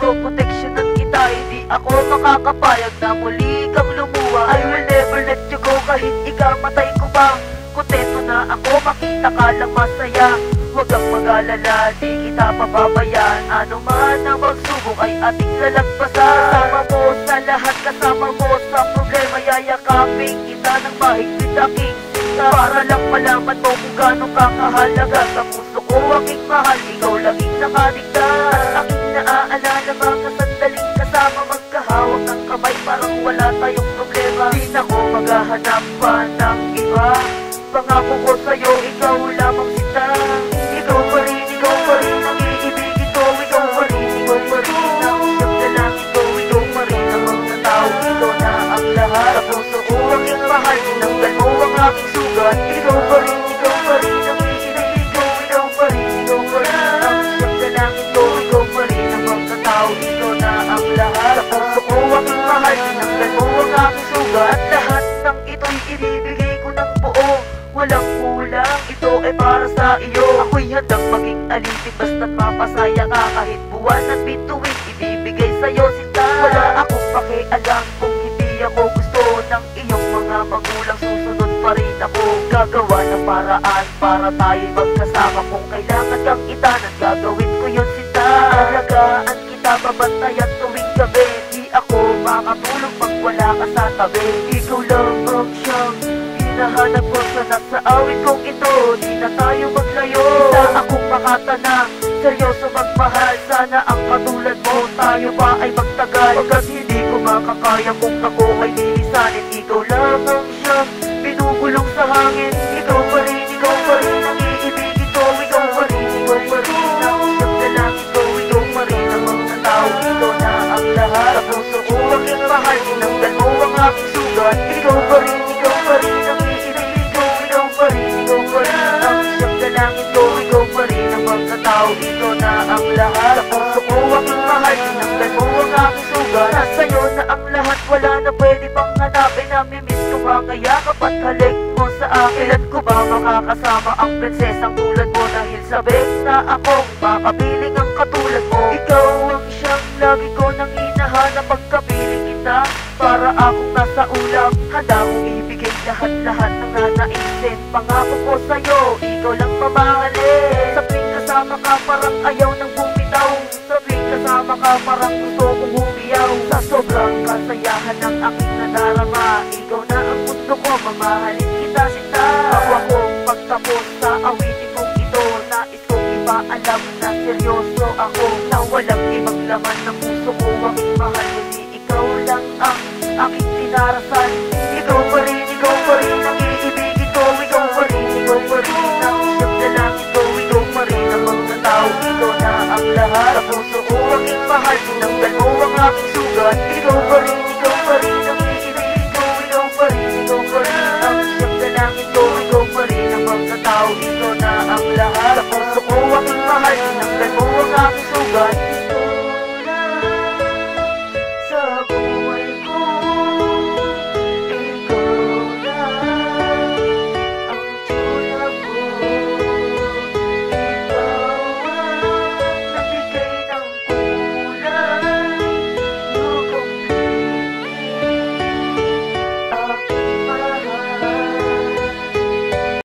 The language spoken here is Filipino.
ko, proteksyonan kita. Hindi ako makakapayag na muli kang lumuha. I will never let you go kahit ikamatay ko pa. Kontento na ako, makita ka lang masaya. Huwag kang mag-alala, di kita pababayaan. Ano man ang magsubok ay ating lalagpasan. Kasama mo sa lahat, kasama mo sa problema. Yayakapin kita ng mahigpit aking sinta, para lang malaman mo kung gano'ng kakahalaga. Sa puso ko aking mahal, ikaw laging nakaligtas. At aking naaalala mga sandaling kasama, magkahawak ng kamay, parang wala tayong problema. Di na ko maghahanap pa ng iba. Pangako ko sa'yo, ikaw lamang sinta. Ikaw pa rin ang iibigin ko. Ikaw pa rin ang siyang dalangin ko. Ikaw pa rin ang mga tao, ikaw na ang lahat. Sa puso ko aking mahal, tinanggal mo ang aking sugat. Ikaw pa rin ang iibigin ko. Ikaw pa rin ang siyang dalangin ko. Ikaw pa rin ang mga tao, ikaw na ang lahat. Sa puso ko aking mahal, tinanggal mo ang aking sugat. At lahat ng ito'y ibibigay ko ng buo. Walang kulang, ito ay para sa iyo. Ako'y handang maging alipin basta't mapasaya ka. Kahit buwan at bituin, ibibigay sa'yo sinta. Wala akong pakialam kung hindi ako gusto ng iyong mga magulang. Susunod pa rin ako, gagawa ng paraan para tayo'y magkasama. Kung kailangan kang itanan, gagawin ko yun sinta. Alagaan kita, babantayan tuwing gabi. Di ako makatulog pag wala ka sa tabi. Ikaw lang ang siyang hinahanap ko sa nasa awit kong ito. Di na tayo maglayo, na akong makatanang seryoso magmahal. Sana ang katulad mo, tayo pa ay magtagal. Pagkat hindi ko makakaya kung ako ay lilisanin. Ikaw lang ang siyang binubulong sa hangin. Ikaw pa rin ang iibigin ko. Ikaw pa rin ang siyang dalangin ko. Ikaw pa rin ang mga tao, ikaw na ang lahat. Sa puso ko aking mahal, tinanggal mo ang aking sugat. Ikaw pa rin ang iibigin ko. Ikaw pa rin ang siyang dalangin ko. Ikaw pa rin ang mga tao, ikaw na ang lahat. Sa puso ko aking mahal, tinanggal mo ang aking sugat. Nasa'yo na ang lahat, wala na pwede pang hanapin. Namimiss ko mga yakap at halik mo sa akin. Kailan ko ba makakasama ang prinsesang tulad mo? Dahil sabik na akong makapiling ang katulad mo. Ikaw ang siyang lagi ko nang hinahanap. Pagkapiling kita, para akong nasa ulam. Handa kong ibigay lahat-lahat ng nanaisin. Pangako ko sa'yo, ikaw lang mamahalin. Sa tuwing kasama ka, parang ayaw nang bumitaw. Sa tuwing kasama ka, parang gusto kong humiyaw. Sa sobrang kasayahan ng aking nadarama, ikaw na ang mundo ko, mamahalin kita sinta. Bago akong pagtapos sa awitin kong ito, nais kong ipaalam na seryoso ako, na walang ibang laman ng puso ko. Aking mahal, hindi ikaw lang ang aking pinarasan. Ikaw pa rin ang iibigin ko. Ikaw pa rin ang siyang dalangin ko. Ikaw pa rin ang mga tao, ikaw na ang lahat. Sa puso ko aking mahal, tinanggal mo ang aking sugat.